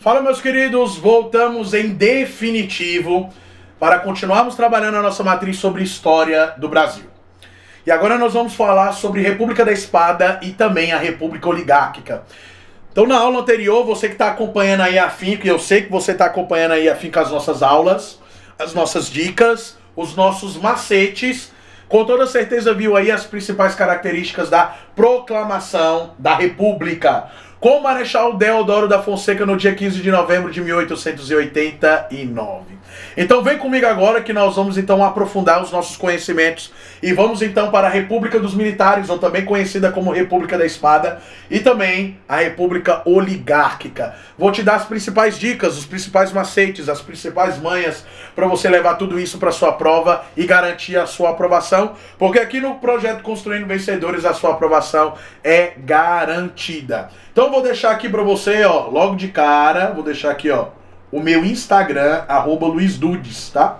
Fala, meus queridos, voltamos em definitivo para continuarmos trabalhando a nossa matriz sobre história do Brasil. E agora nós vamos falar sobre República da Espada e também a República Oligárquica. Então, na aula anterior, você que está acompanhando aí afinco, e eu sei que você está acompanhando aí afinco as nossas aulas, as nossas dicas, os nossos macetes, com toda certeza viu aí as principais características da proclamação da República, com o Marechal Deodoro da Fonseca no dia 15 de novembro de 1889. Então vem comigo agora que nós vamos então aprofundar os nossos conhecimentos e vamos então para a República dos Militares, ou também conhecida como República da Espada, e também a República Oligárquica. Vou te dar as principais dicas, os principais macetes, as principais manhas para você levar tudo isso para sua prova e garantir a sua aprovação, porque aqui no projeto Construindo Vencedores a sua aprovação é garantida. Então vou deixar aqui para você, ó, logo de cara, vou deixar aqui, ó, o meu Instagram, @luizdudes, tá?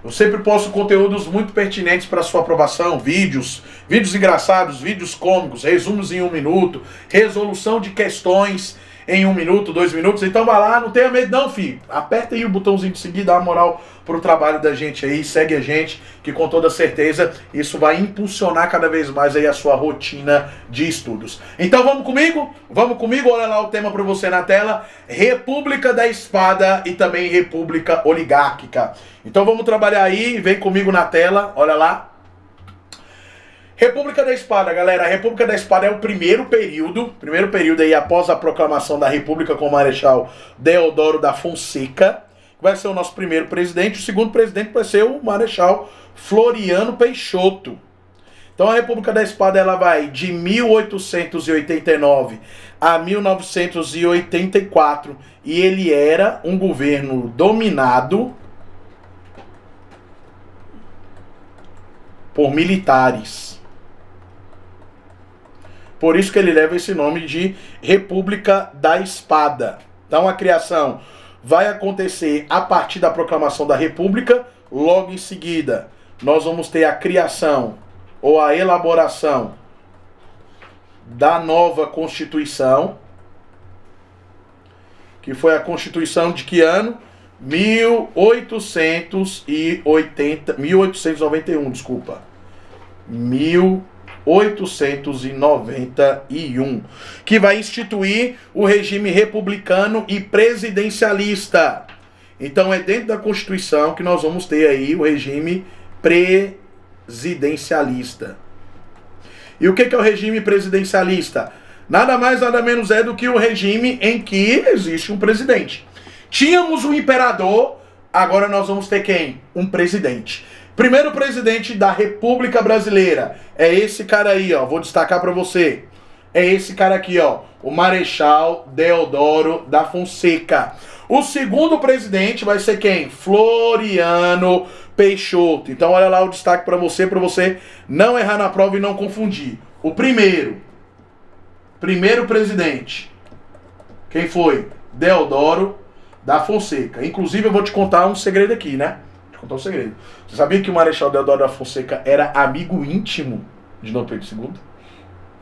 Eu sempre posto conteúdos muito pertinentes para sua aprovação, vídeos engraçados, vídeos cômicos, resumos em 1 minuto, resolução de questões em 1 minuto, 2 minutos. Então vai lá, não tenha medo não, filho. Aperta aí o botãozinho de seguir, dá uma moral pro trabalho da gente aí, segue a gente, que com toda certeza isso vai impulsionar cada vez mais aí a sua rotina de estudos. Então vamos comigo? Vamos comigo, olha lá o tema para você na tela, República da Espada e também República Oligárquica. Então vamos trabalhar aí, vem comigo na tela, olha lá. República da Espada, galera. A República da Espada é o primeiro período aí após a proclamação da República com o Marechal Deodoro da Fonseca, que vai ser o nosso primeiro presidente. O segundo presidente vai ser o Marechal Floriano Peixoto. Então a República da Espada ela vai de 1889 a 1984 e ele era um governo dominado por militares. Por isso que ele leva esse nome de República da Espada. Então a criação vai acontecer a partir da proclamação da República. Logo em seguida, nós vamos ter a criação ou a elaboração da nova Constituição, que foi a Constituição de que ano? 1891, desculpa. 1891, que vai instituir o regime republicano e presidencialista. Então é dentro da Constituição que nós vamos ter aí o regime presidencialista. E o que é o regime presidencialista? Nada mais, nada menos é do que o regime em que existe um presidente. Tínhamos um imperador, agora nós vamos ter quem? Um presidente. Primeiro presidente da República Brasileira é esse cara aí, ó. Vou destacar para você. É esse cara aqui, ó. O Marechal Deodoro da Fonseca. O segundo presidente vai ser quem? Floriano Peixoto. Então olha lá o destaque para você não errar na prova e não confundir. O primeiro presidente. Quem foi? Deodoro da Fonseca. Inclusive eu vou te contar um segredo aqui, né? Contar um segredo. Você sabia que o Marechal Deodoro da Fonseca era amigo íntimo de Dom Pedro II?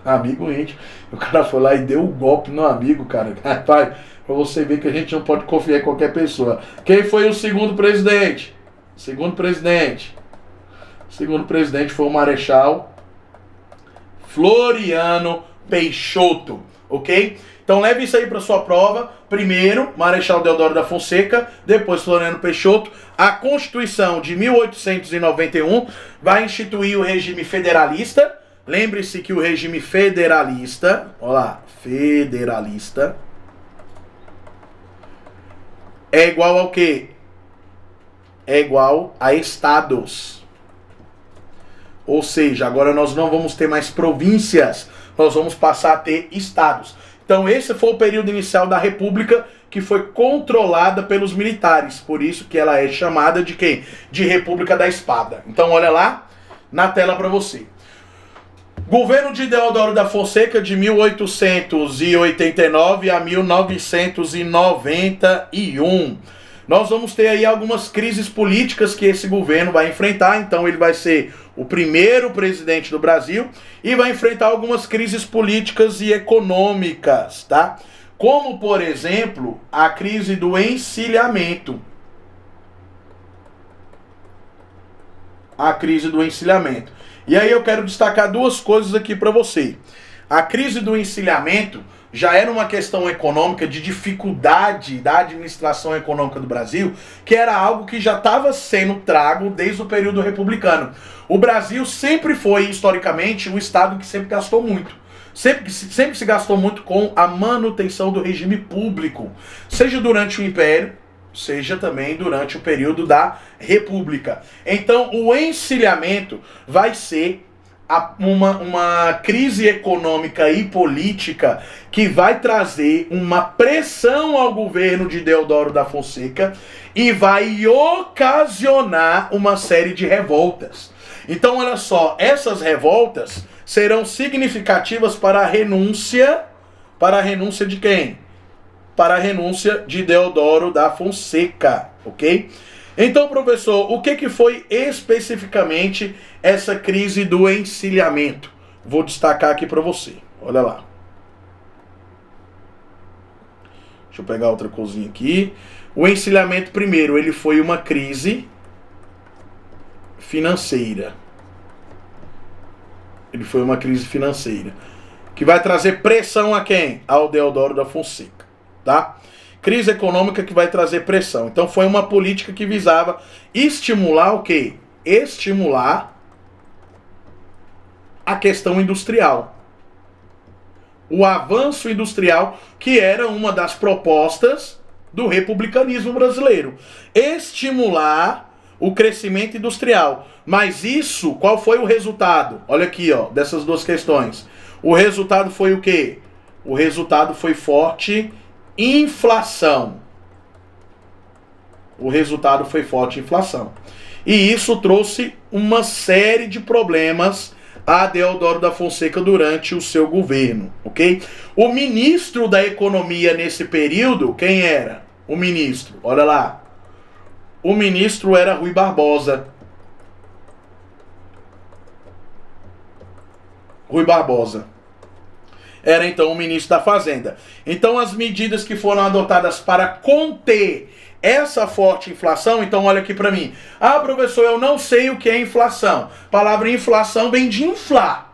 Amigo íntimo. O cara foi lá e deu um golpe no amigo, cara. Rapaz, pra você ver que a gente não pode confiar em qualquer pessoa. Quem foi o segundo presidente? O segundo presidente foi o Marechal Floriano Peixoto, ok? Então leve isso aí para sua prova. Primeiro, Marechal Deodoro da Fonseca, depois Floriano Peixoto. A Constituição de 1891 vai instituir o regime federalista. Lembre-se que o regime federalista, olha lá, federalista, é igual ao quê? É igual a estados. Ou seja, agora nós não vamos ter mais províncias, nós vamos passar a ter estados. Então esse foi o período inicial da República que foi controlada pelos militares. Por isso que ela é chamada de quem? De República da Espada. Então olha lá na tela para você. Governo de Deodoro da Fonseca de 1889 a 1991. Nós vamos ter aí algumas crises políticas que esse governo vai enfrentar. Então ele vai ser o primeiro presidente do Brasil e vai enfrentar algumas crises políticas e econômicas, tá? como, por exemplo, a crise do encilhamento. A crise do encilhamento. E aí eu quero destacar duas coisas aqui para você. A crise do encilhamento já era uma questão econômica de dificuldade da administração econômica do Brasil, que era algo que já estava sendo trago desde o período republicano. O Brasil sempre foi, historicamente, um estado que sempre gastou muito. Sempre se gastou muito com a manutenção do regime público, seja durante o Império, seja também durante o período da República. Então, o encilhamento vai ser uma crise econômica e política que vai trazer uma pressão ao governo de Deodoro da Fonseca e vai ocasionar uma série de revoltas. Então, olha só, essas revoltas serão significativas para a renúncia de quem? Para a renúncia de Deodoro da Fonseca, ok? Então, professor, o que foi especificamente essa crise do encilhamento? Vou destacar aqui para você, olha lá. Deixa eu pegar outra coisinha aqui. O encilhamento, primeiro, ele foi uma crise financeira. Ele foi uma crise financeira. Que vai trazer pressão a quem? Ao Deodoro da Fonseca, tá? Crise econômica que vai trazer pressão. Então foi uma política que visava estimular o quê? Estimular a questão industrial. O avanço industrial, que era uma das propostas do republicanismo brasileiro. Estimular o crescimento industrial. Mas isso, qual foi o resultado? Olha aqui, ó, dessas duas questões. O resultado foi o quê? O resultado foi forte inflação. O resultado foi forte inflação. E isso trouxe uma série de problemas a Deodoro da Fonseca durante o seu governo, ok? O ministro da Economia nesse período, quem era? O ministro, olha lá. O ministro era Rui Barbosa. Rui Barbosa era então o ministro da Fazenda. Então as medidas que foram adotadas para conter essa forte inflação, então olha aqui para mim. Ah, professor, eu não sei o que é inflação. A palavra inflação vem de inflar.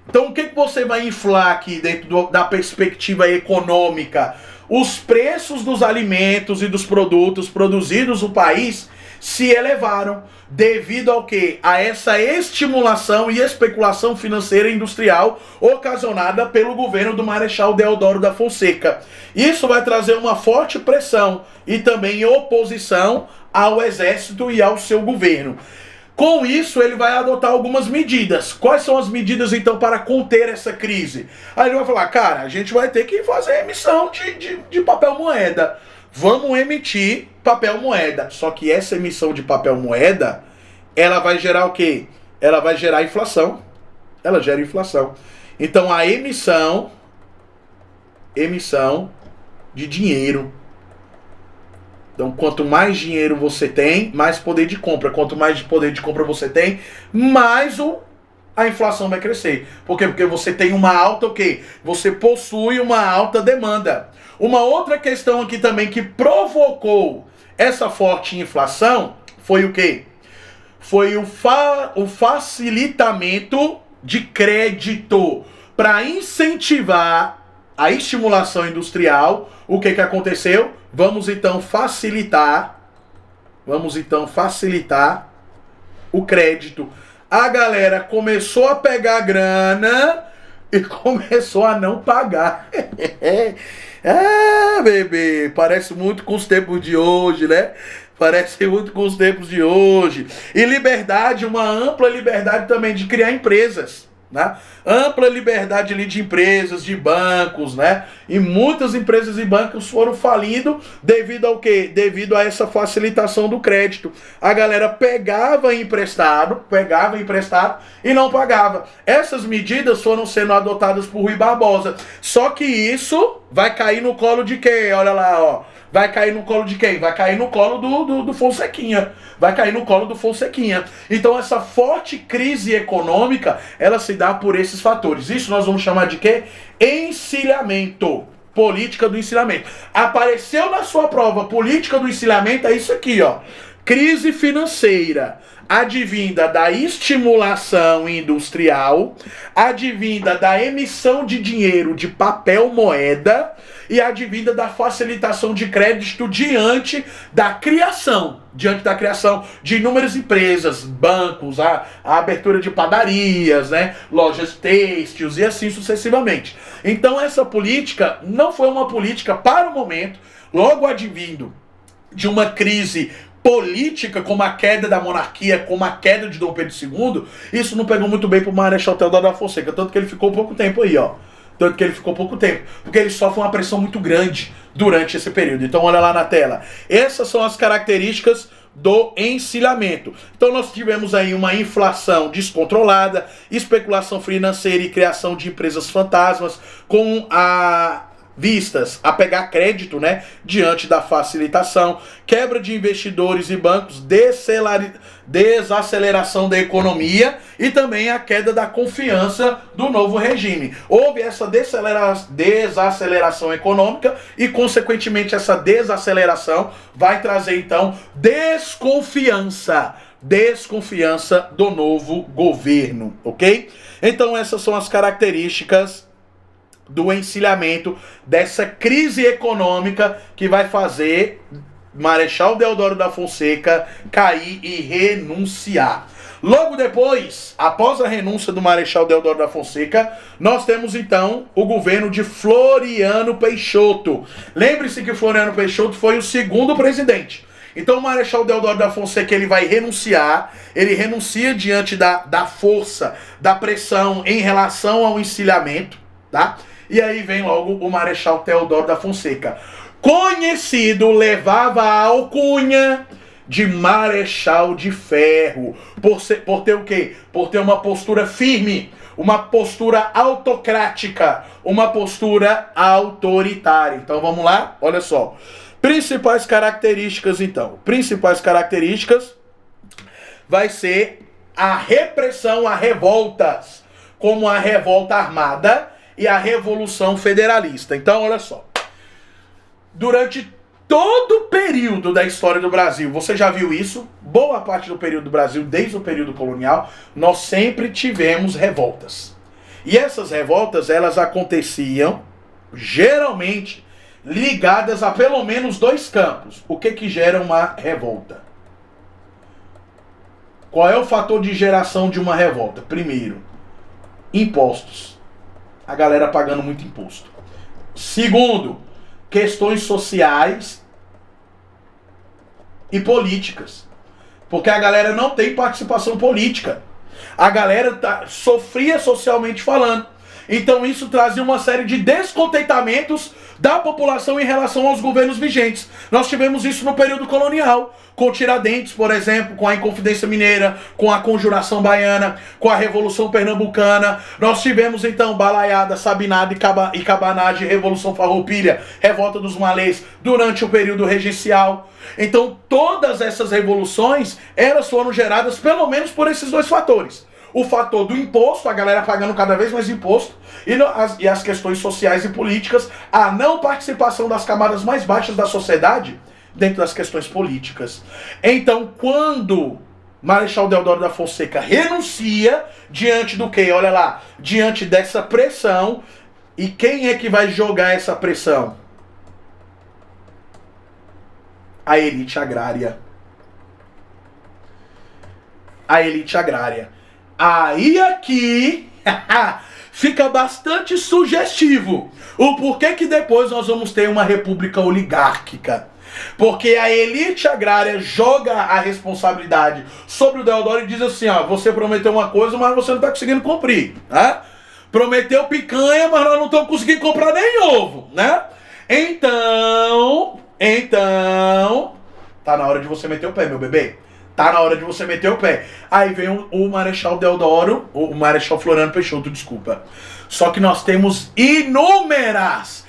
Então o que você vai inflar aqui dentro da perspectiva econômica? Os preços dos alimentos e dos produtos produzidos no país se elevaram devido ao quê? A essa estimulação e especulação financeira e industrial ocasionada pelo governo do Marechal Deodoro da Fonseca. Isso vai trazer uma forte pressão e também oposição ao exército e ao seu governo. Com isso, ele vai adotar algumas medidas. Quais são as medidas, então, para conter essa crise? Aí ele vai falar, cara, a gente vai ter que fazer emissão de papel moeda. Vamos emitir papel moeda. Só que essa emissão de papel moeda, ela vai gerar o quê? Ela vai gerar inflação. Ela gera inflação. Então a emissão de dinheiro. Então quanto mais dinheiro você tem, mais poder de compra. Quanto mais poder de compra você tem, mais a inflação vai crescer. Por quê? Porque você tem uma alta o quê? Você possui uma alta demanda. Uma outra questão aqui também que provocou essa forte inflação foi o quê? Foi o facilitamento de crédito para incentivar a estimulação industrial. O que aconteceu? Vamos então facilitar o crédito. A galera começou a pegar grana e começou a não pagar. Ah, bebê, parece muito com os tempos de hoje, né? Parece muito com os tempos de hoje. E liberdade, uma ampla liberdade também de criar empresas, né? Ampla liberdade ali de empresas, de bancos, né? E muitas empresas e bancos foram falindo devido ao quê? Devido a essa facilitação do crédito. A galera pegava emprestado e não pagava. Essas medidas foram sendo adotadas por Rui Barbosa. Só que isso vai cair no colo de quem? Olha lá, ó. Vai cair no colo de quem? Vai cair no colo do Fonsequinha. Vai cair no colo do Fonsequinha. Então essa forte crise econômica, ela se dá por esses fatores. Isso nós vamos chamar de quê? Encilhamento. política do encilhamento. Apareceu na sua prova política do encilhamento, é isso aqui, ó. Crise financeira advinda da estimulação industrial, advinda da emissão de dinheiro de papel moeda e advinda da facilitação de crédito diante da criação de inúmeras empresas, bancos, a abertura de padarias, né, lojas têxteis e assim sucessivamente. Então essa política não foi uma política para o momento, logo advindo de uma crise política, como a queda da monarquia, como a queda de Dom Pedro II, isso não pegou muito bem pro Marechal Deodoro da Fonseca, tanto que ele ficou pouco tempo aí, ó. Tanto que ele ficou pouco tempo, porque ele sofre uma pressão muito grande durante esse período. Então olha lá na tela. Essas são as características do encilhamento. Então nós tivemos aí uma inflação descontrolada, especulação financeira e criação de empresas fantasmas com vistas a pegar crédito, né, diante da facilitação, quebra de investidores e bancos, desaceleração da economia e também a queda da confiança do novo regime. Houve essa desaceleração econômica e, consequentemente, essa desaceleração vai trazer, então, desconfiança do novo governo, ok? Então essas são as características do encilhamento, dessa crise econômica que vai fazer Marechal Deodoro da Fonseca cair e renunciar. Logo depois, após a renúncia do Marechal Deodoro da Fonseca, nós temos então o governo de Floriano Peixoto. Lembre-se que Floriano Peixoto foi o segundo presidente. Então o Marechal Deodoro da Fonseca ele vai renunciar, ele renuncia diante da força, da pressão em relação ao encilhamento, tá? E aí vem logo o Marechal Deodoro da Fonseca. Conhecido, levava a alcunha de Marechal de Ferro. Por ter o quê? Por ter uma postura firme, uma postura autocrática, uma postura autoritária. Então vamos lá? Olha só. Principais características, então. Principais características vai ser a repressão a revoltas, como a revolta armada e a Revolução Federalista. Então, olha só. Durante todo o período da história do Brasil, você já viu isso? Boa parte do período do Brasil, desde o período colonial, nós sempre tivemos revoltas. E essas revoltas, elas aconteciam, geralmente, ligadas a pelo menos dois campos. O que gera uma revolta? Qual é o fator de geração de uma revolta? Primeiro, impostos. A galera pagando muito imposto. Segundo, questões sociais e políticas. Porque a galera não tem participação política. A galera sofria socialmente falando. Então isso trazia uma série de descontentamentos da população em relação aos governos vigentes. Nós tivemos isso no período colonial, com Tiradentes, por exemplo, com a Inconfidência Mineira, com a Conjuração Baiana, com a Revolução Pernambucana. Nós tivemos então Balaiada, Sabinada e Cabanagem, Revolução Farroupilha, Revolta dos Malês, durante o período regencial. Então todas essas revoluções, elas foram geradas pelo menos por esses dois fatores. O fator do imposto, a galera pagando cada vez mais imposto, e as questões sociais e políticas, a não participação das camadas mais baixas da sociedade dentro das questões políticas. Então, quando Marechal Deodoro da Fonseca renuncia, diante do quê? Olha lá, diante dessa pressão, e quem é que vai jogar essa pressão? A elite agrária. A elite agrária. Aí aqui fica bastante sugestivo o porquê que depois nós vamos ter uma república oligárquica. Porque a elite agrária joga a responsabilidade sobre o Deodoro e diz assim, ó, você prometeu uma coisa, mas você não está conseguindo cumprir, né? Prometeu picanha, mas nós não estamos conseguindo comprar nem ovo, né? Então, tá na hora de você meter o pé, meu bebê. Tá na hora de você meter o pé. Aí vem o Marechal Deodoro, o Marechal Floriano Peixoto, desculpa. Só que nós temos inúmeras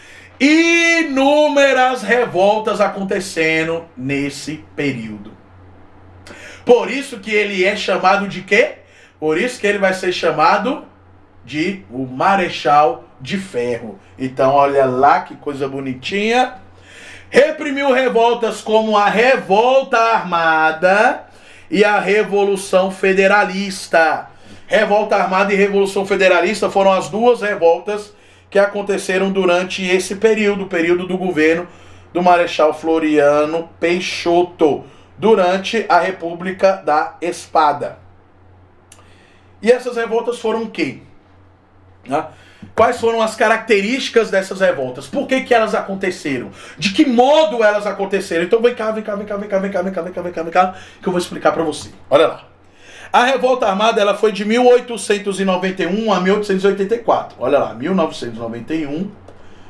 revoltas acontecendo nesse período. Por isso que ele é chamado de quê? Por isso que ele vai ser chamado de o Marechal de Ferro. Então, olha lá que coisa bonitinha. Reprimiu revoltas como a Revolta Armada e a Revolução Federalista. Revolta Armada e Revolução Federalista foram as duas revoltas que aconteceram durante esse período do governo do Marechal Floriano Peixoto, durante a República da Espada. E essas revoltas foram o quê? Quais foram as características dessas revoltas? Por que elas aconteceram? De que modo elas aconteceram? Então vem cá, que eu vou explicar para você. Olha lá. A Revolta Armada ela foi de 1891 a 1884. Olha lá, 1991,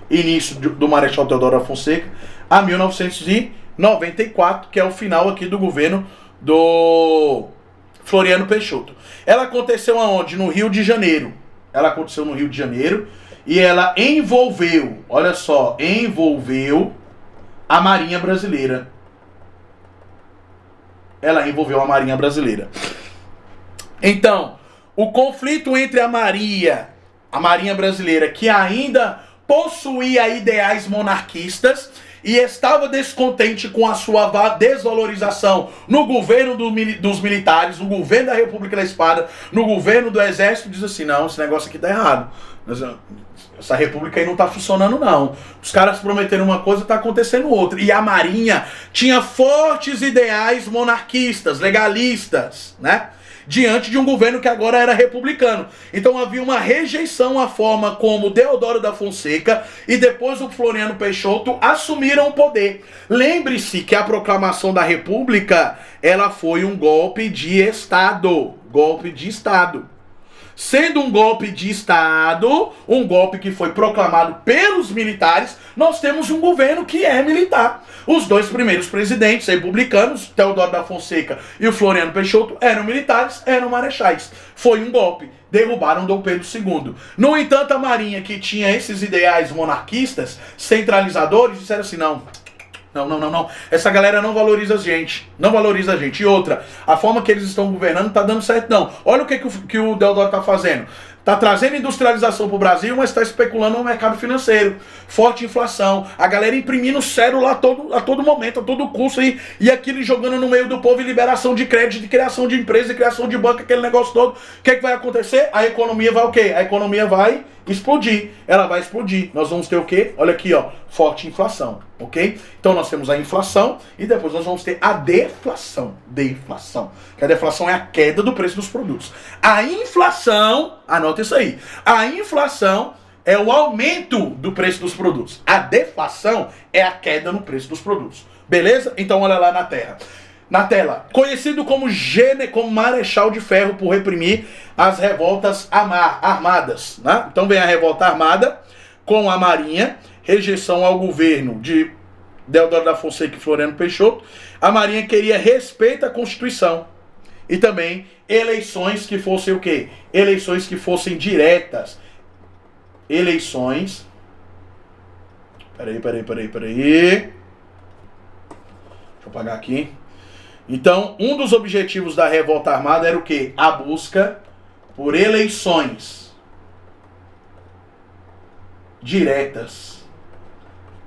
início do Marechal Deodoro da Fonseca, a 1994, que é o final aqui do governo do Floriano Peixoto. Ela aconteceu aonde? No Rio de Janeiro. Ela aconteceu no Rio de Janeiro e ela envolveu, olha só, envolveu a Marinha Brasileira. Ela envolveu a Marinha Brasileira. Então, o conflito entre a Marinha Brasileira, que ainda possuía ideais monarquistas e estava descontente com a sua desvalorização no governo dos militares, no governo da República da Espada, no governo do Exército, diz assim, não, esse negócio aqui tá errado. Essa república aí não tá funcionando, não. Os caras prometeram uma coisa, tá acontecendo outra. E a Marinha tinha fortes ideais monarquistas, legalistas, né? Diante de um governo que agora era republicano. Então havia uma rejeição à forma como Deodoro da Fonseca e depois o Floriano Peixoto assumiram o poder. Lembre-se que a proclamação da República, ela foi um golpe de Estado. Golpe de Estado. Sendo um golpe de Estado, um golpe que foi proclamado pelos militares, nós temos um governo que é militar. Os dois primeiros presidentes republicanos, Deodoro da Fonseca e o Floriano Peixoto, eram militares, eram marechais. Foi um golpe. Derrubaram Dom Pedro II. No entanto, a Marinha, que tinha esses ideais monarquistas, centralizadores, disseram assim, não. Essa galera não valoriza a gente. Não valoriza a gente. E outra, a forma que eles estão governando não tá dando certo, não. Olha o que o Deodoro tá fazendo. Tá trazendo industrialização pro Brasil, mas está especulando no mercado financeiro. Forte inflação. A galera imprimindo cédula a todo momento, a todo custo. E aquilo jogando no meio do povo e liberação de crédito, de criação de empresa, de criação de banco, aquele negócio todo. O que vai acontecer? A economia vai o quê? A economia vai explodir. Ela vai explodir. Nós vamos ter o quê? Olha aqui, ó. Forte inflação. Ok? Então nós temos a inflação e depois nós vamos ter a deflação. Deflação. Que a deflação é a queda do preço dos produtos. A inflação, anota isso aí. A inflação é o aumento do preço dos produtos. A deflação é a queda no preço dos produtos. Beleza? Então olha lá na tela. Conhecido como Marechal de Ferro por reprimir as revoltas armadas. Né? Então vem a revolta armada com a Marinha, rejeição ao governo de Deodoro da Fonseca e Floriano Peixoto. A Marinha queria respeito à Constituição. E também eleições que fossem o quê? Eleições que fossem diretas. Eleições. Peraí. Deixa eu apagar aqui. Então, um dos objetivos da revolta armada era o quê? A busca por eleições diretas.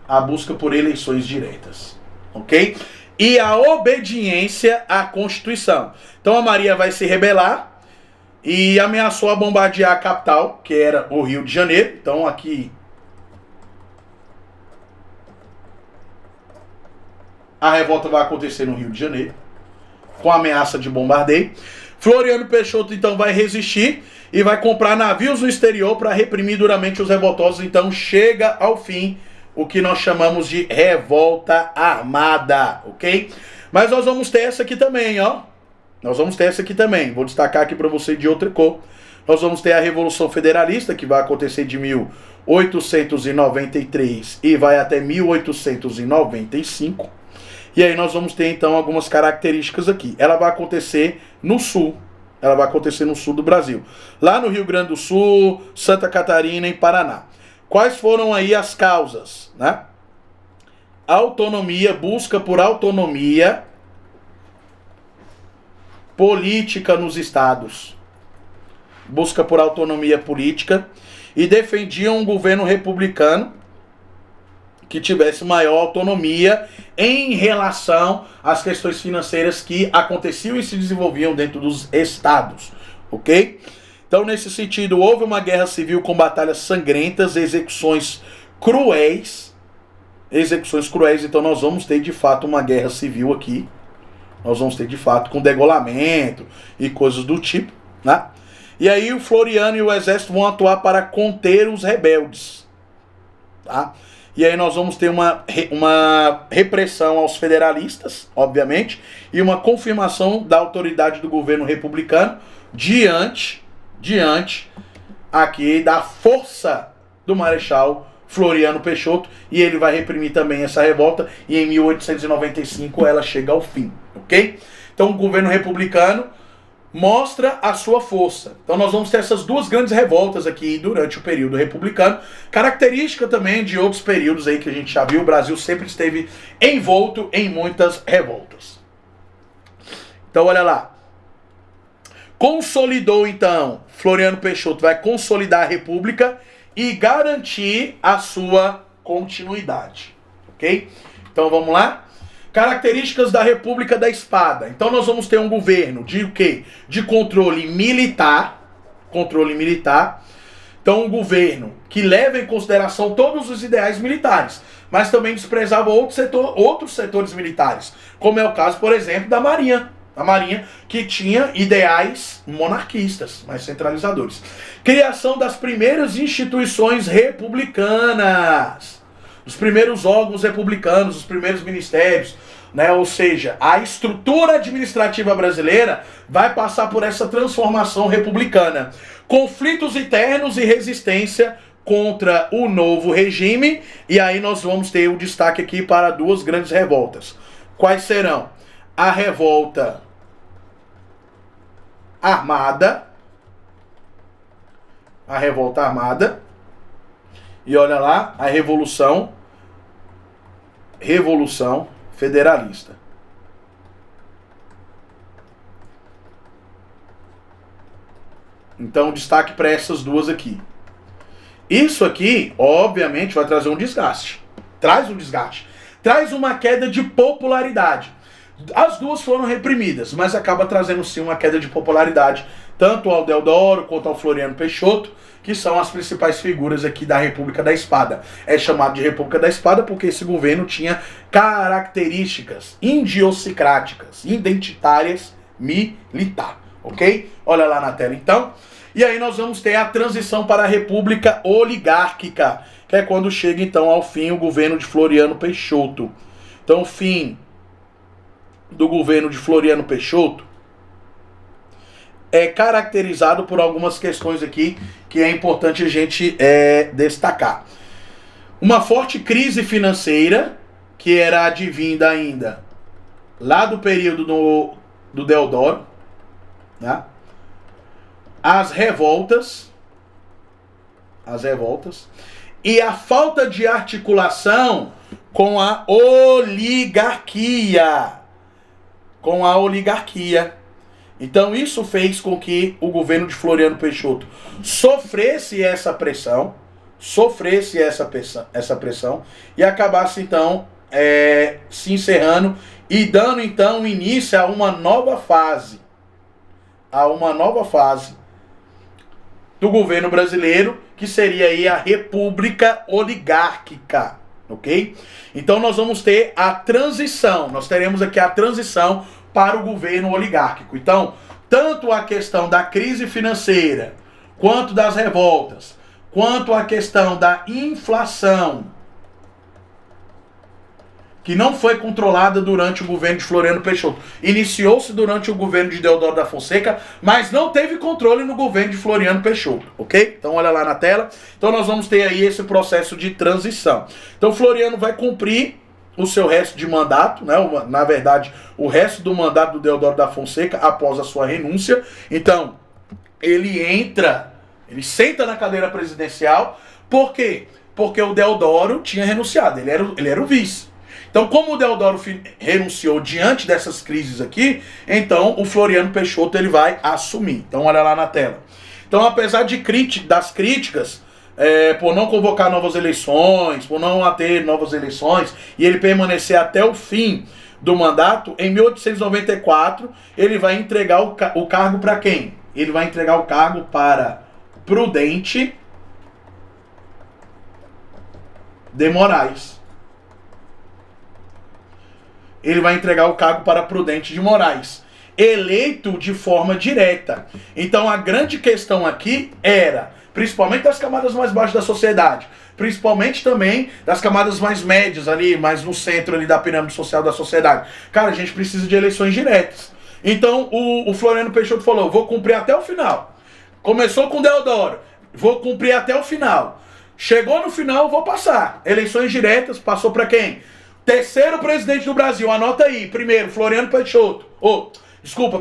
A busca por eleições diretas. Ok? E a obediência à Constituição. Então a Marinha vai se rebelar e ameaçou a bombardear a capital, que era o Rio de Janeiro. Então aqui a revolta vai acontecer no Rio de Janeiro, com ameaça de bombardeio. Floriano Peixoto então vai resistir e vai comprar navios no exterior para reprimir duramente os revoltosos. Então chega ao fim o que nós chamamos de revolta armada, ok? Mas nós vamos ter essa aqui também, ó. Nós vamos ter essa aqui também. Vou destacar aqui para você de outra cor. Nós vamos ter a Revolução Federalista, que vai acontecer de 1893 e vai até 1895. E aí nós vamos ter então algumas características aqui. Ela vai acontecer no sul. Ela vai acontecer no sul do Brasil. Lá no Rio Grande do Sul, Santa Catarina e Paraná. Quais foram aí as causas, né? Autonomia, busca por autonomia política nos estados. Busca por autonomia política e defendiam um governo republicano que tivesse maior autonomia em relação às questões financeiras que aconteciam e se desenvolviam dentro dos estados, ok? Então, nesse sentido, houve uma guerra civil com batalhas sangrentas, execuções cruéis, então nós vamos ter de fato uma guerra civil aqui, nós vamos ter de fato com degolamento e coisas do tipo, né? E aí o Floriano e o exército vão atuar para conter os rebeldes, tá? E aí nós vamos ter uma repressão aos federalistas, obviamente, e uma confirmação da autoridade do governo republicano diante aqui da força do Marechal Floriano Peixoto, e ele vai reprimir também essa revolta, e em 1895 ela chega ao fim, ok? Então o governo republicano mostra a sua força. Então nós vamos ter essas duas grandes revoltas aqui durante o período republicano, característica também de outros períodos aí que a gente já viu. O Brasil sempre esteve envolto em muitas revoltas. Então olha lá. Consolidou então, Floriano Peixoto vai consolidar a república e garantir a sua continuidade, ok? Então vamos lá. Características da República da Espada. Então nós vamos ter um governo de o quê? De controle militar. Então um governo que leva em consideração todos os ideais militares, mas também desprezava outros setores militares, como é o caso, por exemplo, da Marinha. A Marinha que tinha ideais monarquistas, mais centralizadores. Criação das primeiras instituições republicanas. Os primeiros órgãos republicanos, os primeiros ministérios, né? Ou seja, a estrutura administrativa brasileira vai passar por essa transformação republicana. Conflitos internos e resistência contra o novo regime, e aí nós vamos ter o destaque aqui para duas grandes revoltas. Quais serão? A revolta armada, e olha lá, a Revolução Federalista. Então, destaque para essas duas aqui. Isso aqui, obviamente, vai trazer um desgaste. Traz um desgaste. Traz uma queda de popularidade. As duas foram reprimidas, mas acaba trazendo sim uma queda de popularidade, tanto ao Deodoro quanto ao Floriano Peixoto, que são as principais figuras aqui da República da Espada. É chamado de República da Espada porque esse governo tinha características idiosincráticas, identitárias, militar, ok? Olha lá na tela então. E aí nós vamos ter a transição para a República Oligárquica, que é quando chega então ao fim o governo de Floriano Peixoto. Então o fim do governo de Floriano Peixoto é caracterizado por algumas questões aqui que é importante a gente destacar. Uma forte crise financeira, que era advinda ainda lá do período do Deodoro, né? As revoltas e a falta de articulação com a oligarquia. Então isso fez com que o governo de Floriano Peixoto sofresse essa pressão e acabasse então se encerrando e dando então início a uma nova fase do governo brasileiro, que seria aí a República Oligárquica, ok? Então nós vamos ter a transição, nós teremos aqui a transição para o governo oligárquico. Então, tanto a questão da crise financeira, quanto das revoltas, quanto a questão da inflação, que não foi controlada durante o governo de Floriano Peixoto. Iniciou-se durante o governo de Deodoro da Fonseca, mas não teve controle no governo de Floriano Peixoto, ok? Então olha lá na tela. Então nós vamos ter aí esse processo de transição. Então Floriano vai cumprir o seu resto de mandato, né? Na verdade, o resto do mandato do Deodoro da Fonseca após a sua renúncia. Então, ele senta na cadeira presidencial. Por quê? Porque o Deodoro tinha renunciado, ele era o vice. Então, como o Deodoro renunciou diante dessas crises aqui, então o Floriano Peixoto ele vai assumir. Então, olha lá na tela. Então, apesar das críticas por não convocar novas eleições, por não ter novas eleições, e ele permanecer até o fim do mandato, em 1894, ele vai entregar o cargo para quem? Ele vai entregar o cargo para Prudente de Moraes. Ele vai entregar o cargo para Prudente de Moraes, eleito de forma direta. Então a grande questão aqui era, principalmente das camadas mais baixas da sociedade, principalmente também das camadas mais médias ali, mais no centro ali da pirâmide social da sociedade. Cara, a gente precisa de eleições diretas. Então o Floriano Peixoto falou, vou cumprir até o final. Começou com Deodoro, vou cumprir até o final. Chegou no final, vou passar. Eleições diretas, passou para quem? Terceiro presidente do Brasil, anota aí. Primeiro, Floriano Peixoto.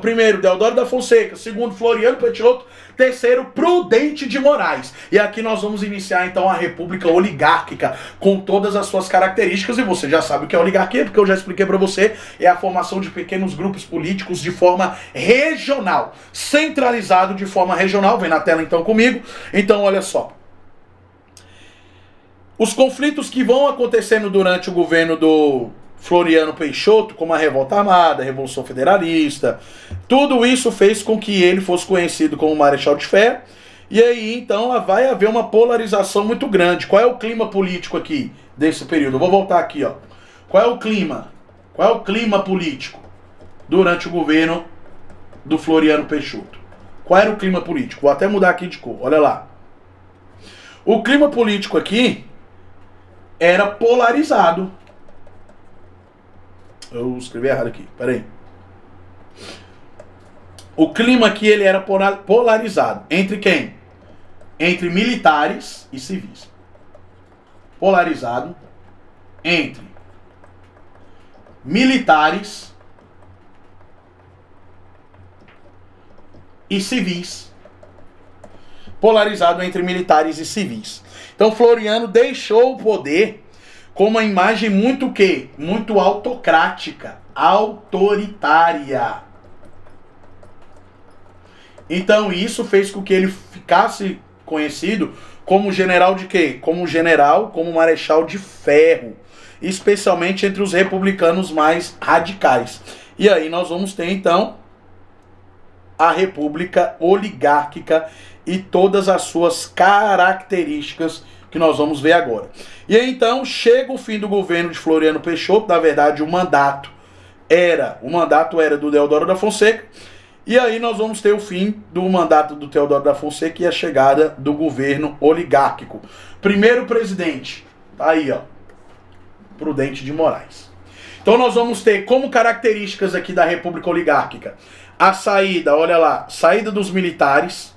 Primeiro, Deodoro da Fonseca. Segundo, Floriano Peixoto. Terceiro, Prudente de Moraes. E aqui nós vamos iniciar então a República Oligárquica, com todas as suas características. E você já sabe o que é oligarquia, porque eu já expliquei para você. É a formação de pequenos grupos políticos de forma regional. Centralizado de forma regional. Vem na tela então comigo. Então, olha só. Os conflitos que vão acontecendo durante o governo do Floriano Peixoto, como a Revolta Armada, a Revolução Federalista, tudo isso fez com que ele fosse conhecido como Marechal de Ferro. E aí, então, vai haver uma polarização muito grande. Qual é o clima político aqui desse período? Eu vou voltar aqui, ó. Qual é o clima? Qual é o clima político durante o governo do Floriano Peixoto? Qual era o clima político? Vou até mudar aqui de cor, olha lá. O clima político aqui era polarizado. Eu escrevi errado aqui, peraí. O clima aqui ele era polarizado. Entre quem? Entre militares e civis. Polarizado entre militares e civis. Polarizado entre militares e civis. Então Floriano deixou o poder com uma imagem muito quê? Muito autocrática, autoritária. Então isso fez com que ele ficasse conhecido como general de quê? Como general, como marechal de ferro, especialmente entre os republicanos mais radicais. E aí nós vamos ter então a República Oligárquica e todas as suas características que nós vamos ver agora. E aí então chega o fim do governo de Floriano Peixoto. Na verdade o mandato era do Deodoro da Fonseca. E aí nós vamos ter o fim do mandato do Deodoro da Fonseca e a chegada do governo oligárquico. Primeiro presidente, tá aí ó, Prudente de Moraes. Então nós vamos ter como características aqui da República Oligárquica a saída, olha lá, saída dos militares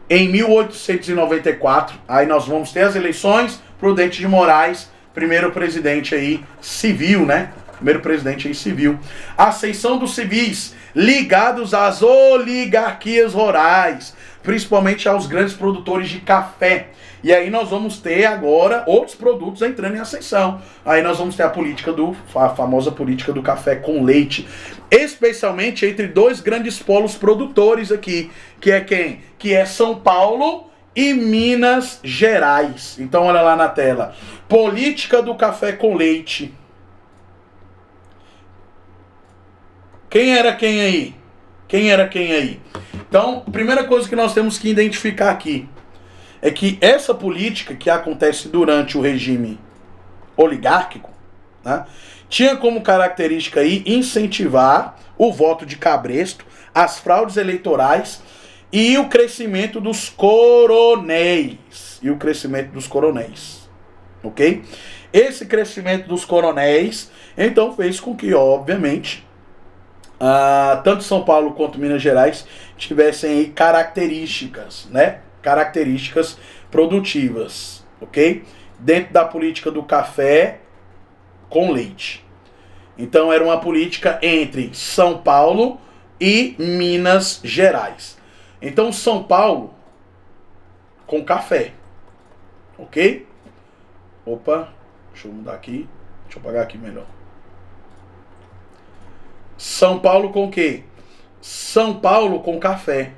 em 1894, aí nós vamos ter as eleições, Prudente de Moraes, primeiro presidente aí civil, né? Primeiro presidente aí civil. Ascensão dos civis ligados às oligarquias rurais, principalmente aos grandes produtores de café. E aí nós vamos ter agora outros produtos entrando em ascensão. Aí nós vamos ter a famosa política do café com leite, especialmente entre dois grandes polos produtores aqui, que é quem? Que é São Paulo e Minas Gerais. Então olha lá na tela. Política do café com leite. Quem era quem aí? Quem era quem aí? Então, primeira coisa que nós temos que identificar aqui é que essa política que acontece durante o regime oligárquico, né, tinha como característica aí incentivar o voto de cabresto, as fraudes eleitorais e o crescimento dos coronéis. Ok? Esse crescimento dos coronéis, então, fez com que, obviamente, tanto São Paulo quanto Minas Gerais tivessem aí características, né? Características produtivas, ok? Dentro da política do café com leite. Então era uma política entre São Paulo e Minas Gerais. Então São Paulo com café, ok? Opa, deixa eu mudar aqui, deixa eu apagar aqui melhor. São Paulo com o quê? São Paulo com café.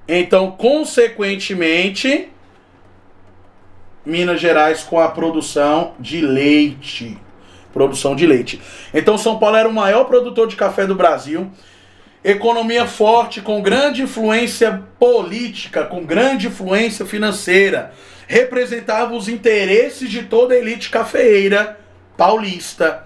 Então, consequentemente, Minas Gerais com a produção de leite. Produção de leite. Então, São Paulo era o maior produtor de café do Brasil. Economia forte, com grande influência política, com grande influência financeira. Representava os interesses de toda a elite cafeeira paulista.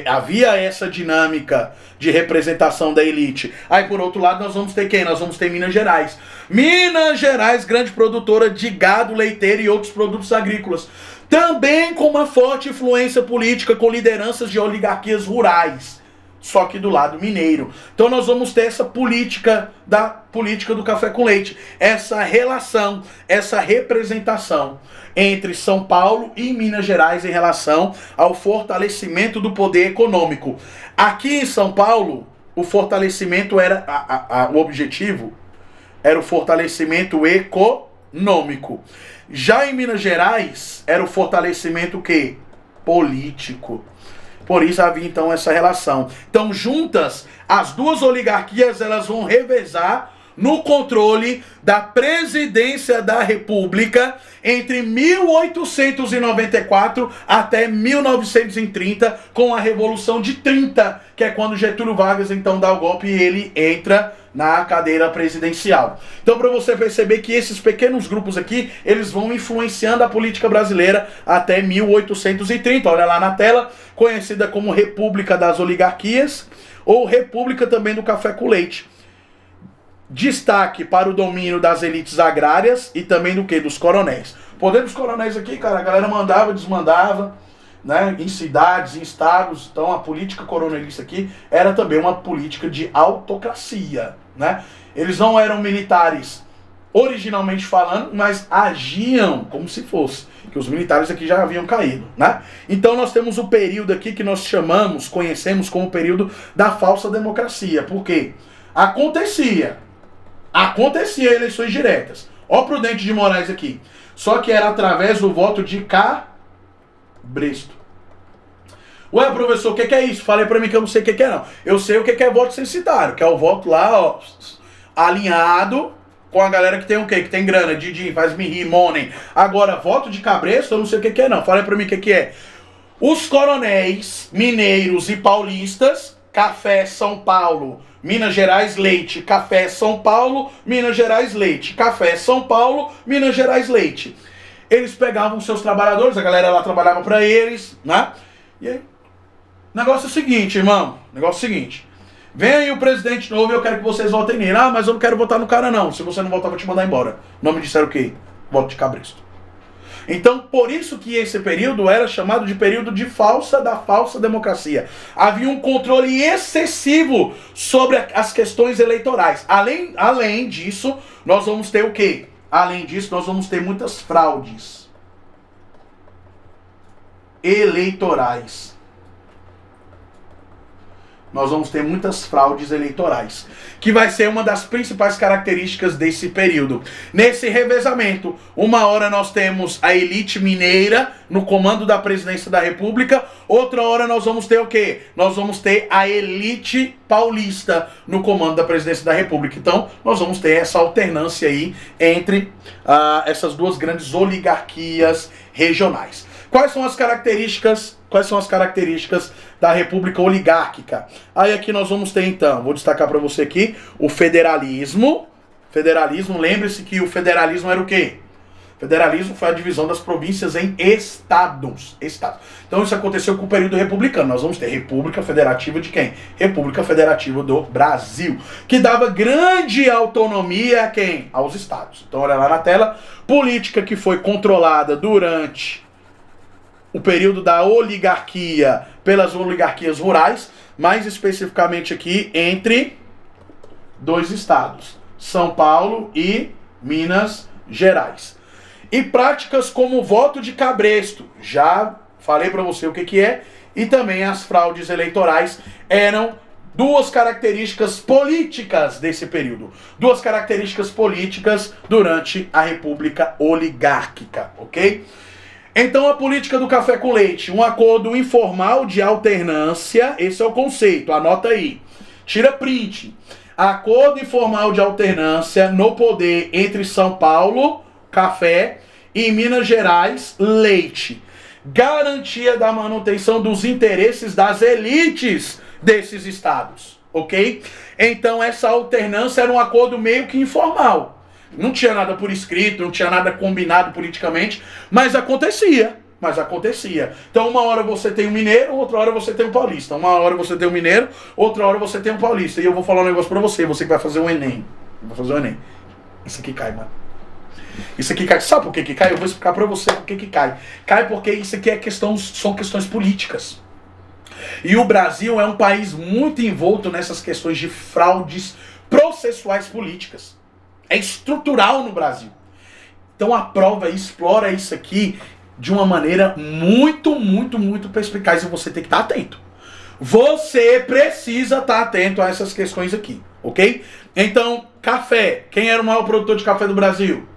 Havia essa dinâmica de representação da elite. Aí, por outro lado, nós vamos ter quem? Nós vamos ter Minas Gerais. Minas Gerais, grande produtora de gado, leiteiro e outros produtos agrícolas. Também com uma forte influência política, com lideranças de oligarquias rurais. Só que do lado mineiro. Então nós vamos ter essa política do café com leite. Essa relação, essa representação entre São Paulo e Minas Gerais em relação ao fortalecimento do poder econômico. Aqui em São Paulo, o fortalecimento era, o objetivo era o fortalecimento econômico. Já em Minas Gerais, era o fortalecimento o quê? Político. Por isso havia então essa relação. Então juntas, as duas oligarquias elas vão revezar no controle da presidência da República entre 1894 até 1930, com a Revolução de 30, que é quando Getúlio Vargas então dá o golpe e ele entra na cadeira presidencial. Então, para você perceber que esses pequenos grupos aqui, eles vão influenciando a política brasileira até 1830. Olha lá na tela, conhecida como República das Oligarquias ou República também do Café com Leite. Destaque para o domínio das elites agrárias e também do que? Dos coronéis. O poder dos coronéis aqui, cara, a galera mandava, desmandava, né, em cidades, em estados. Então a política coronelista aqui era também uma política de autocracia, né? Eles não eram militares originalmente falando, mas agiam como se fosse, que os militares aqui já haviam caído, né? Então nós temos o período aqui que nós conhecemos como o período da falsa democracia. Por quê? Acontecia eleições diretas. Ó Prudente de Moraes aqui. Só que era através do voto de cabresto. Ué, professor, o que é isso? Falei pra mim que eu não sei o que é não. Eu sei o que é voto censitário, que é o voto lá, ó, alinhado com a galera que tem o quê? Que tem grana, Didi, faz me rir, money. Agora, voto de cabresto, eu não sei o que é não. Falei pra mim o que é. Os coronéis mineiros e paulistas, Café São Paulo, Minas Gerais, leite. Café São Paulo, Minas Gerais, leite. Café São Paulo, Minas Gerais, leite. Eles pegavam seus trabalhadores, a galera lá trabalhava pra eles, né? E aí, negócio é o seguinte, irmão. Negócio é o seguinte. Vem aí o presidente novo e eu quero que vocês votem nele. Ah, mas eu não quero votar no cara não. Se você não votar, eu vou te mandar embora. O nome disseram o quê? Voto de cabresto. Então, por isso que esse período era chamado de período de falsa democracia. Havia um controle excessivo sobre as questões eleitorais. Além disso, nós vamos ter o quê? Além disso, nós vamos ter muitas fraudes eleitorais. Nós vamos ter muitas fraudes eleitorais, que vai ser uma das principais características desse período. Nesse revezamento, uma hora nós temos a elite mineira no comando da presidência da República, outra hora nós vamos ter o quê? Nós vamos ter a elite paulista no comando da presidência da República. Então, nós vamos ter essa alternância aí entre essas duas grandes oligarquias regionais. Quais são as características da República Oligárquica? Aí aqui nós vamos ter então, vou destacar para você aqui, o federalismo. Federalismo, lembre-se que o federalismo era o quê? Federalismo foi a divisão das províncias em estados. Então isso aconteceu com o período republicano. Nós vamos ter República Federativa de quem? República Federativa do Brasil, que dava grande autonomia a quem? Aos estados. Então olha lá na tela, política que foi controlada durante o período da oligarquia pelas oligarquias rurais, mais especificamente aqui entre dois estados, São Paulo e Minas Gerais. E práticas como o voto de cabresto, já falei para você o que é, e também as fraudes eleitorais eram duas características políticas desse período. Duas características políticas durante a República Oligárquica, ok? Então a política do café com leite, um acordo informal de alternância, esse é o conceito, anota aí, tira print. acordo informal de alternância no poder entre São Paulo, café, e Minas Gerais, leite. Garantia da manutenção dos interesses das elites desses estados, ok? Então essa alternância era um acordo meio que informal. Não tinha nada por escrito, não tinha nada combinado politicamente, mas acontecia. Então uma hora você tem um mineiro, outra hora você tem um paulista. Uma hora você tem um mineiro, outra hora você tem um paulista. E eu vou falar um negócio pra você que vai fazer o Enem. Vai fazer o Enem. Isso aqui cai, mano. Isso aqui cai. Sabe por que cai? Eu vou explicar pra você por que cai. Cai porque isso aqui são questões políticas. E o Brasil é um país muito envolto nessas questões de fraudes processuais políticas. É estrutural no Brasil. Então a prova explora isso aqui de uma maneira muito perspicaz e você tem que estar atento. Você precisa estar atento a essas questões aqui, ok? Então, café. Quem era o maior produtor de café do Brasil?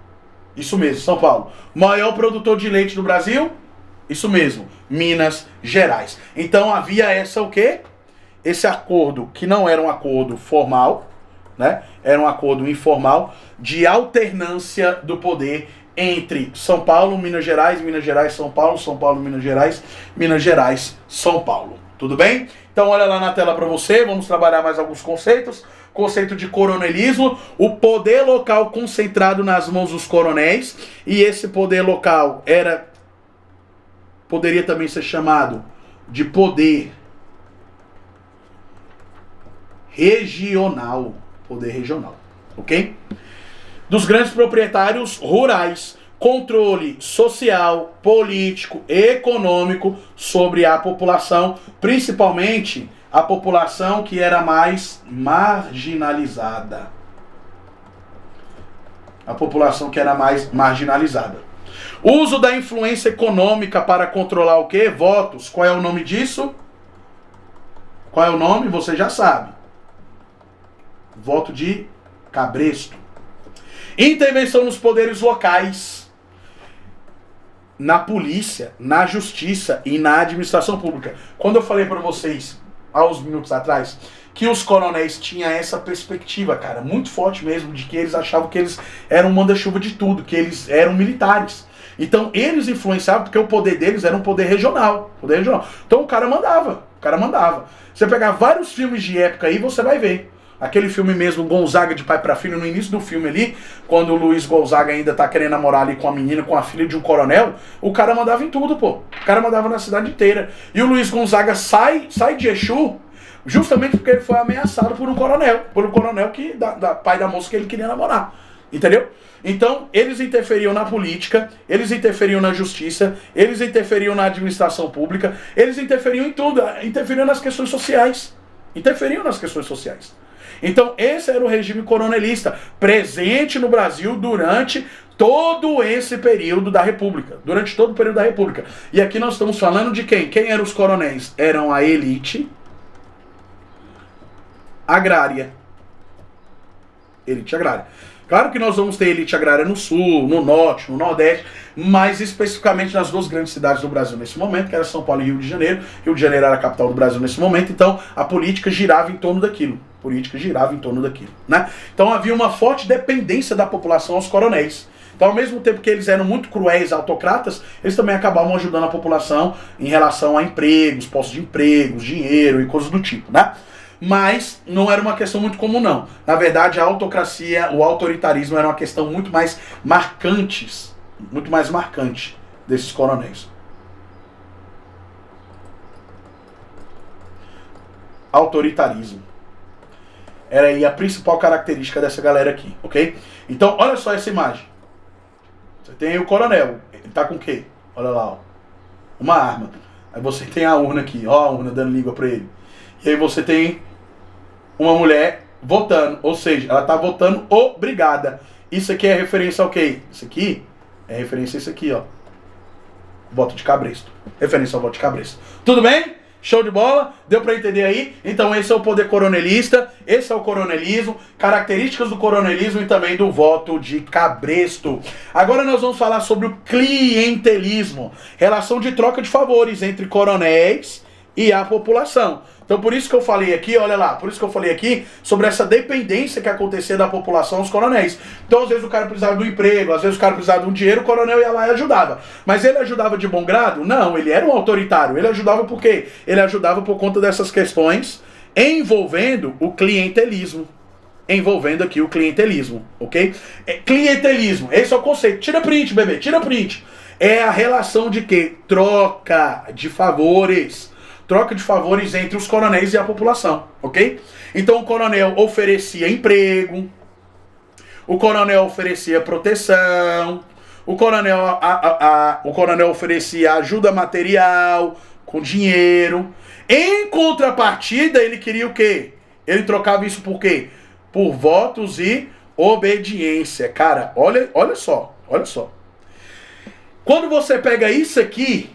Isso mesmo, São Paulo. Maior produtor de leite do Brasil? Isso mesmo, Minas Gerais. Então havia o quê? Esse acordo, que não era um acordo formal, né? Era um acordo informal de alternância do poder entre São Paulo, Minas Gerais, São Paulo, São Paulo, Minas Gerais, São Paulo. Tudo bem? Então olha lá na tela para você, vamos trabalhar mais alguns conceitos. Conceito de coronelismo, o poder local concentrado nas mãos dos coronéis, e esse poder local poderia também ser chamado de poder regional, ok? Dos grandes proprietários rurais, controle social, político, econômico sobre a população, principalmente a população que era mais marginalizada. Uso da influência econômica para controlar o quê? Votos. Qual é o nome disso? Qual é o nome? Você já sabe. Voto de cabresto. Intervenção nos poderes locais, na polícia, na justiça e na administração pública. Quando eu falei para vocês, há uns minutos atrás, que os coronéis tinham essa perspectiva, cara, muito forte mesmo, de que eles achavam que eles eram manda-chuva de tudo, que eles eram militares. Então eles influenciavam porque o poder deles era um poder regional. Então o cara mandava. Você pegar vários filmes de época aí, você vai ver. Aquele filme mesmo, Gonzaga de Pai para Filho, no início do filme ali, quando o Luiz Gonzaga ainda tá querendo namorar ali com a menina, com a filha de um coronel, o cara mandava em tudo, pô. O cara mandava na cidade inteira. E o Luiz Gonzaga sai de Exu justamente porque ele foi ameaçado por um coronel que pai da moça que ele queria namorar. Entendeu? Então, eles interferiam na política, eles interferiam na justiça, eles interferiam na administração pública, eles interferiam em tudo, interferiam nas questões sociais. Então, esse era o regime coronelista, presente no Brasil durante todo esse período da República. E aqui nós estamos falando de quem? Quem eram os coronéis? Eram a elite agrária. Claro que nós vamos ter elite agrária no Sul, no Norte, no Nordeste, mas especificamente nas duas grandes cidades do Brasil nesse momento, que era São Paulo e Rio de Janeiro. Rio de Janeiro era a capital do Brasil nesse momento, então a política girava em torno daquilo. Né? Então havia uma forte dependência da população aos coronéis. Então, ao mesmo tempo que eles eram muito cruéis, autocratas, eles também acabavam ajudando a população em relação a empregos, postos de empregos, dinheiro e coisas do tipo, né? Mas não era uma questão muito comum, não. Na verdade, a autocracia, o autoritarismo era uma questão muito mais marcante desses coronéis. Autoritarismo era aí a principal característica dessa galera aqui, ok? Então, olha só essa imagem. Você tem o coronel, ele tá com o quê? Olha lá, ó. Uma arma. Aí você tem a urna aqui, ó, a urna dando língua pra ele. E aí você tem uma mulher votando, ou seja, ela tá votando obrigada. Isso aqui é referência ao quê? Isso aqui é referência a isso aqui, ó. Voto de cabresto. Referência ao voto de cabresto. Tudo bem? Show de bola? Deu pra entender aí? Então esse é o poder coronelista, esse é o coronelismo, características do coronelismo e também do voto de cabresto. Agora nós vamos falar sobre o clientelismo, relação de troca de favores entre coronéis e a população. Então por isso que eu falei aqui, olha lá, por isso que eu falei aqui sobre essa dependência que acontecia da população aos coronéis. Então às vezes o cara precisava do emprego, às vezes o cara precisava de um dinheiro, o coronel ia lá e ajudava. Mas ele ajudava de bom grado? Não, ele era um autoritário. Ele ajudava por quê? Ele ajudava por conta dessas questões envolvendo o clientelismo. Envolvendo aqui o clientelismo, ok? Clientelismo, esse é o conceito. Tira print, bebê, tira print. É a relação de quê? Troca de favores. Troca de favores entre os coronéis e a população, ok? Então o coronel oferecia emprego, o coronel oferecia proteção, o coronel oferecia ajuda material, com dinheiro. Em contrapartida, ele queria o quê? Ele trocava isso por quê? Por votos e obediência. Cara, olha só. Quando você pega isso aqui,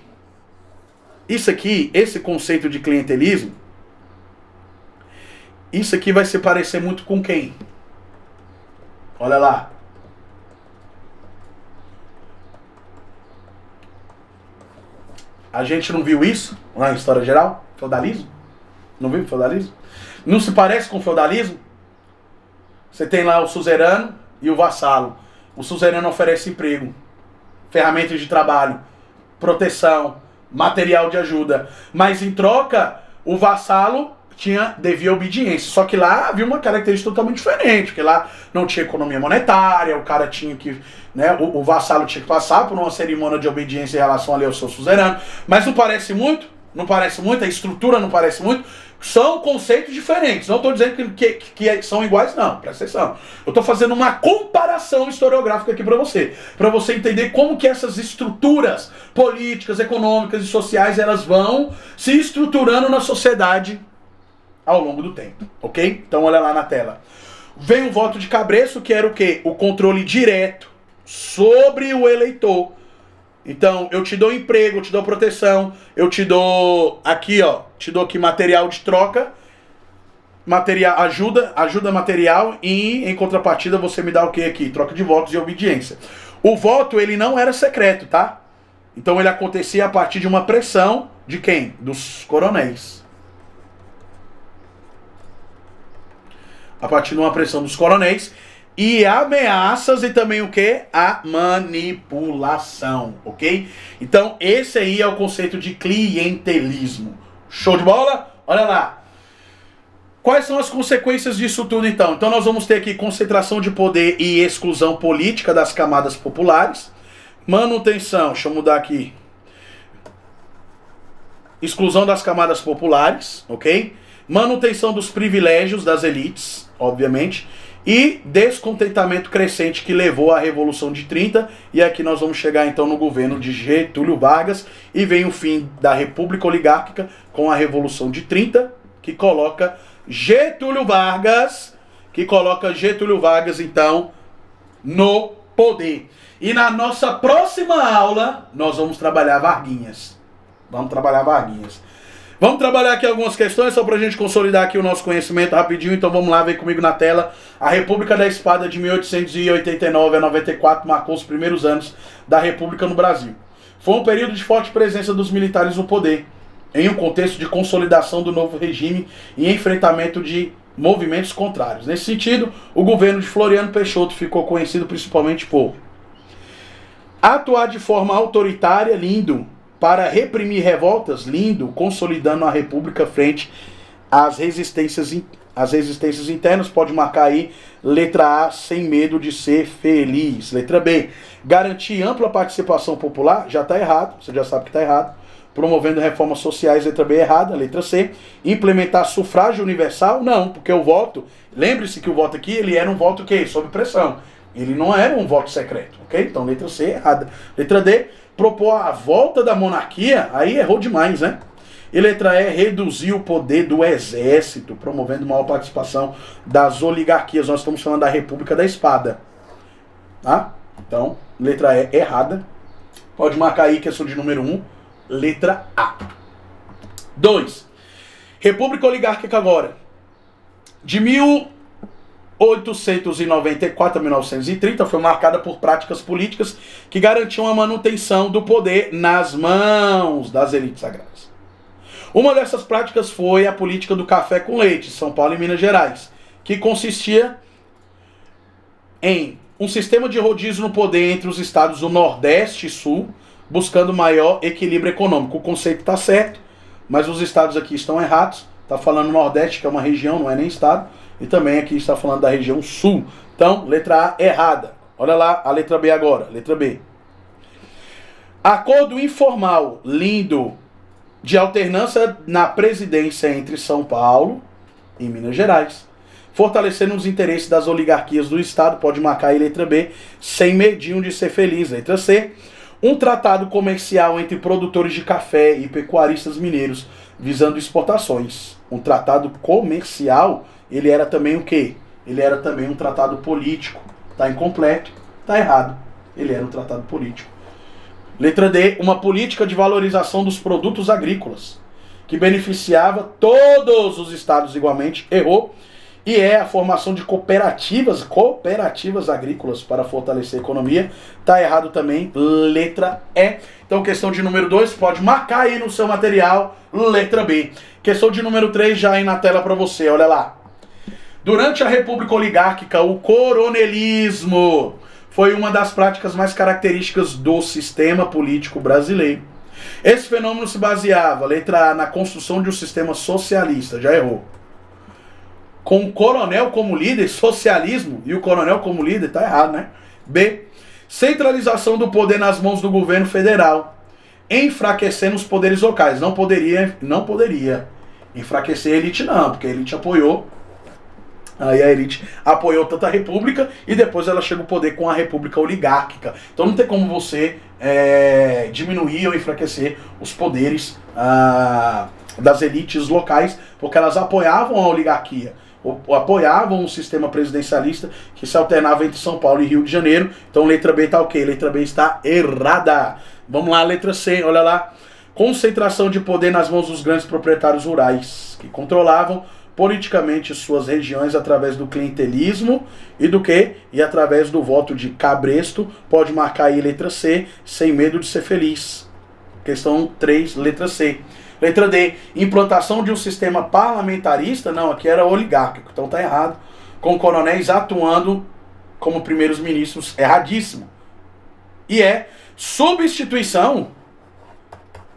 esse conceito de clientelismo, isso aqui vai se parecer muito com quem? Olha lá. A gente não viu isso lá em História Geral? Feudalismo? Não viu feudalismo? Não se parece com feudalismo? Você tem lá o suzerano e o vassalo. O suzerano oferece emprego, ferramentas de trabalho, proteção, material de ajuda. Mas em troca, o vassalo devia obediência. Só que lá havia uma característica totalmente diferente, porque lá não tinha economia monetária, o cara tinha que, né, o vassalo tinha que passar por uma cerimônia de obediência em relação ali ao seu suzerano. Mas não parece muito? Não parece muito? A estrutura não parece muito? São conceitos diferentes. Não estou dizendo que são iguais, não. Presta atenção. Eu estou fazendo uma comparação historiográfica aqui para você entender como que essas estruturas políticas, econômicas e sociais, elas vão se estruturando na sociedade ao longo do tempo, ok? Então olha lá na tela. Vem o voto de cabresto, que era o quê? O controle direto sobre o eleitor. Então, eu te dou emprego, eu te dou proteção, eu te dou aqui, ó, te dou aqui material de troca, ajuda material, e em contrapartida você me dá o que aqui? Troca de votos e obediência. O voto, ele não era secreto, tá? Então ele acontecia a partir de uma pressão de quem? Dos coronéis. A partir de uma pressão dos coronéis. E ameaças e também o que? A manipulação, ok? Então esse aí é o conceito de clientelismo. Show de bola? Olha lá. Quais são as consequências disso tudo então? Então nós vamos ter aqui concentração de poder e exclusão política das camadas populares. Manutenção, deixa eu mudar aqui. Exclusão das camadas populares, ok? Manutenção dos privilégios das elites, obviamente. E descontentamento crescente que levou à Revolução de 30, e aqui nós vamos chegar então no governo de Getúlio Vargas, e vem o fim da República Oligárquica com a Revolução de 30, que coloca Getúlio Vargas então no poder. E na nossa próxima aula nós vamos trabalhar Varguinhas. Vamos trabalhar aqui algumas questões, só pra gente consolidar aqui o nosso conhecimento rapidinho. Então vamos lá, vem comigo na tela. A República da Espada de 1889 a 94 marcou os primeiros anos da República no Brasil. Foi um período de forte presença dos militares no poder, em um contexto de consolidação do novo regime e enfrentamento de movimentos contrários. Nesse sentido, o governo de Floriano Peixoto ficou conhecido principalmente por atuar de forma autoritária, para reprimir revoltas, consolidando a República frente às resistências internas. Pode marcar aí, letra A, sem medo de ser feliz. Letra B, garantir ampla participação popular. Já está errado, você já sabe que está errado. Promovendo reformas sociais, letra B, errada. Letra C, implementar sufrágio universal. Não, porque o voto, lembre-se que o voto aqui, ele era um voto que sob pressão. Ele não era um voto secreto, ok? Então letra C, errada. Letra D, propor a volta da monarquia, aí errou demais, né? E letra E, reduzir o poder do exército, promovendo maior participação das oligarquias. Nós estamos falando da República da Espada. Tá? Então, letra E, errada. Pode marcar aí, questão de número 1, letra A. 2. República Oligárquica agora. De 1894 a 1930 foi marcada por práticas políticas que garantiam a manutenção do poder nas mãos das elites agrárias. Uma dessas práticas foi a política do café com leite, São Paulo e Minas Gerais, que consistia em um sistema de rodízio no poder entre os estados do Nordeste e Sul, buscando maior equilíbrio econômico. O conceito está certo, mas os estados aqui estão errados. Está falando Nordeste, que é uma região, não é nem estado, e também aqui está falando da região Sul. Então, letra A errada. Olha lá a letra B agora, letra B. Acordo informal, lindo, de alternância na presidência entre São Paulo e Minas Gerais, fortalecendo os interesses das oligarquias do Estado, pode marcar aí letra B, sem medinho de ser feliz, letra C. Um tratado comercial entre produtores de café e pecuaristas mineiros, visando exportações. Um tratado comercial, ele era também o quê? Ele era também um tratado político. Está incompleto, está errado. Ele era um tratado político. Letra D, uma política de valorização dos produtos agrícolas, que beneficiava todos os estados igualmente, errou, e é a formação de cooperativas agrícolas para fortalecer a economia, tá errado também, letra E. Então, questão de número 2, pode marcar aí no seu material, letra B. Questão de número 3, já aí na tela para você, olha lá. Durante a República Oligárquica, o coronelismo foi uma das práticas mais características do sistema político brasileiro. Esse fenômeno se baseava, letra A, na construção de um sistema socialista, já errou. Com o coronel como líder, socialismo, e o coronel como líder, tá errado, né? B, centralização do poder nas mãos do governo federal, enfraquecendo os poderes locais. Não poderia enfraquecer a elite não, porque a elite apoiou. Aí a elite apoiou tanto a república e depois ela chega ao poder com a república oligárquica. Então não tem como você diminuir ou enfraquecer os poderes das elites locais, porque elas apoiavam a oligarquia, apoiavam o sistema presidencialista que se alternava entre São Paulo e Rio de Janeiro. Então letra B está ok, letra B está errada. Vamos lá, letra C, olha lá. Concentração de poder nas mãos dos grandes proprietários rurais, que controlavam politicamente suas regiões através do clientelismo e do quê? E através do voto de cabresto, pode marcar aí letra C, sem medo de ser feliz. Questão 3, letra C. Letra D, implantação de um sistema parlamentarista, não, aqui era oligárquico, então tá errado. Com coronéis atuando como primeiros ministros, erradíssimo. E é substituição.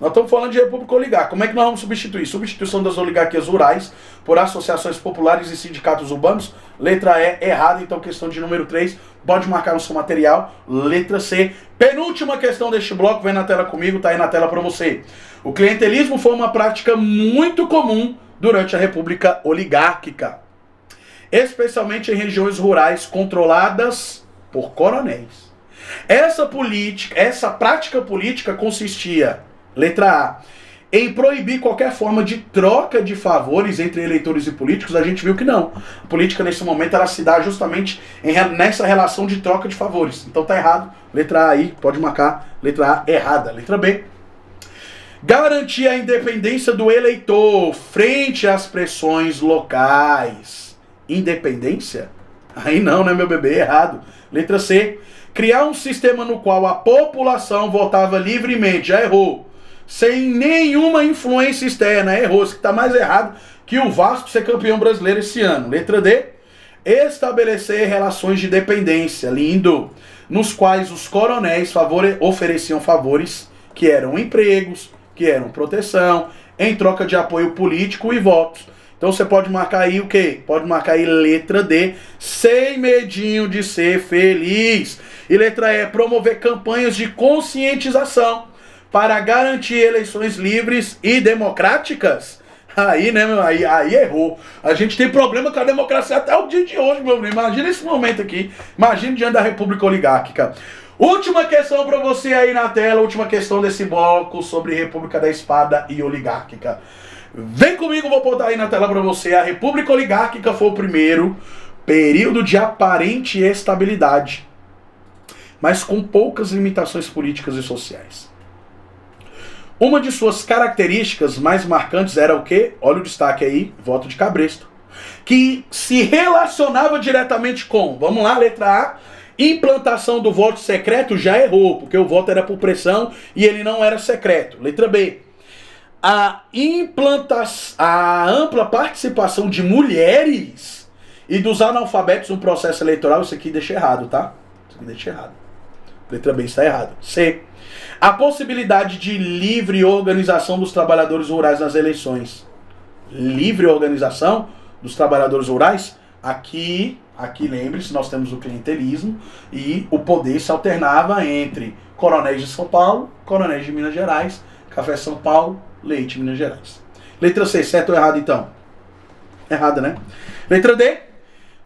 Nós estamos falando de república oligárquica. Como é que nós vamos substituir? Substituição das oligarquias rurais por associações populares e sindicatos urbanos. Letra E, errado. Então, questão de número 3. Pode marcar no seu material. Letra C. Penúltima questão deste bloco. Vem na tela comigo, tá aí na tela para você. O clientelismo foi uma prática muito comum durante a república oligárquica, especialmente em regiões rurais controladas por coronéis. Essa prática política consistia, letra A, em proibir qualquer forma de troca de favores entre eleitores e políticos. A gente viu que não. A política nesse momento ela se dá justamente nessa relação de troca de favores. Então tá errado. Letra A aí, pode marcar. Letra A errada. Letra B. Garantir a independência do eleitor frente às pressões locais. Independência? Aí não, né, meu bebê? Errado. Letra C. Criar um sistema no qual a população votava livremente. Já errou. Sem nenhuma influência externa. Errou. Isso que está mais errado que o Vasco ser campeão brasileiro esse ano. Letra D. Estabelecer relações de dependência. Lindo. Nos quais os coronéis ofereciam favores que eram empregos, que eram proteção, em troca de apoio político e votos. Então você pode marcar aí o quê? Pode marcar aí letra D, sem medinho de ser feliz. E letra E, promover campanhas de conscientização para garantir eleições livres e democráticas. Aí, né, meu? Aí errou. A gente tem problema com a democracia até o dia de hoje, meu irmão. Imagina esse momento aqui. Imagina diante da República Oligárquica. Última questão para você aí na tela. Última questão desse bloco sobre República da Espada e Oligárquica. Vem comigo, vou botar aí na tela para você. A República Oligárquica foi o primeiro período de aparente estabilidade, mas com poucas limitações políticas e sociais. Uma de suas características mais marcantes era o quê? Olha o destaque aí, voto de cabresto, que se relacionava diretamente com, vamos lá, letra A, implantação do voto secreto. Já errou, porque o voto era por pressão e ele não era secreto. Letra B, a ampla participação de mulheres e dos analfabetos no processo eleitoral. Isso aqui deixa errado, tá? Isso aqui deixa errado. Letra B está errado. C. A possibilidade de livre organização dos trabalhadores rurais nas eleições. Livre organização dos trabalhadores rurais? Aqui lembre-se, nós temos o clientelismo e o poder se alternava entre coronéis de São Paulo, coronéis de Minas Gerais, Café São Paulo, Leite Minas Gerais. Letra C, certo ou errado então? Errada, né? Letra D.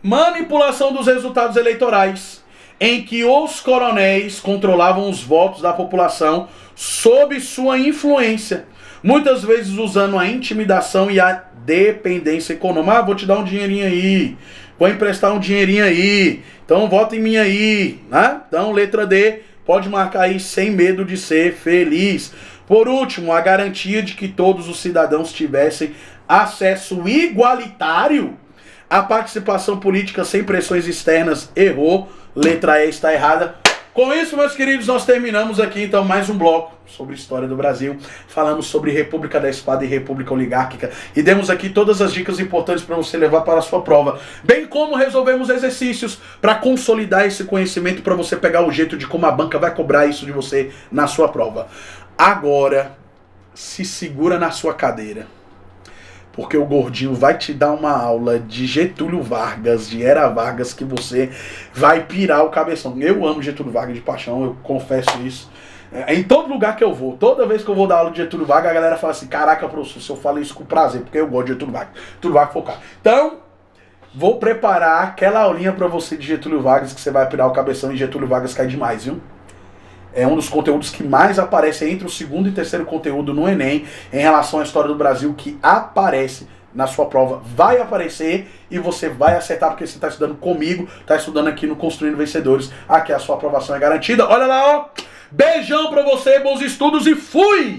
Manipulação dos resultados eleitorais, em que os coronéis controlavam os votos da população sob sua influência, muitas vezes usando a intimidação e a dependência econômica. Ah, vou te dar um dinheirinho aí, vou emprestar um dinheirinho aí, então vota em mim aí, né? Então, letra D, pode marcar aí sem medo de ser feliz. Por último, a garantia de que todos os cidadãos tivessem acesso igualitário à participação política sem pressões externas. Errou. Letra E está errada. Com isso, meus queridos, nós terminamos aqui então mais um bloco sobre história do Brasil. Falamos sobre República da Espada e República Oligárquica. E demos aqui todas as dicas importantes para você levar para a sua prova. Bem como resolvemos exercícios para consolidar esse conhecimento, para você pegar o jeito de como a banca vai cobrar isso de você na sua prova. Agora, se segura na sua cadeira, porque o gordinho vai te dar uma aula de Getúlio Vargas, de Era Vargas, que você vai pirar o cabeção. Eu amo Getúlio Vargas de paixão, eu confesso isso. Em todo lugar que eu vou, toda vez que eu vou dar aula de Getúlio Vargas, a galera fala assim, caraca, professor, se eu falo isso com prazer, porque eu gosto de Getúlio Vargas. Getúlio Vargas focar. Então, vou preparar aquela aulinha pra você de Getúlio Vargas, que você vai pirar o cabeção, e Getúlio Vargas cai demais, viu? É um dos conteúdos que mais aparece entre o segundo e terceiro conteúdo no Enem em relação à história do Brasil, que aparece na sua prova. Vai aparecer e você vai acertar, porque você está estudando comigo, está estudando aqui no Construindo Vencedores. Aqui a sua aprovação é garantida. Olha lá, ó. Beijão pra você, bons estudos e fui!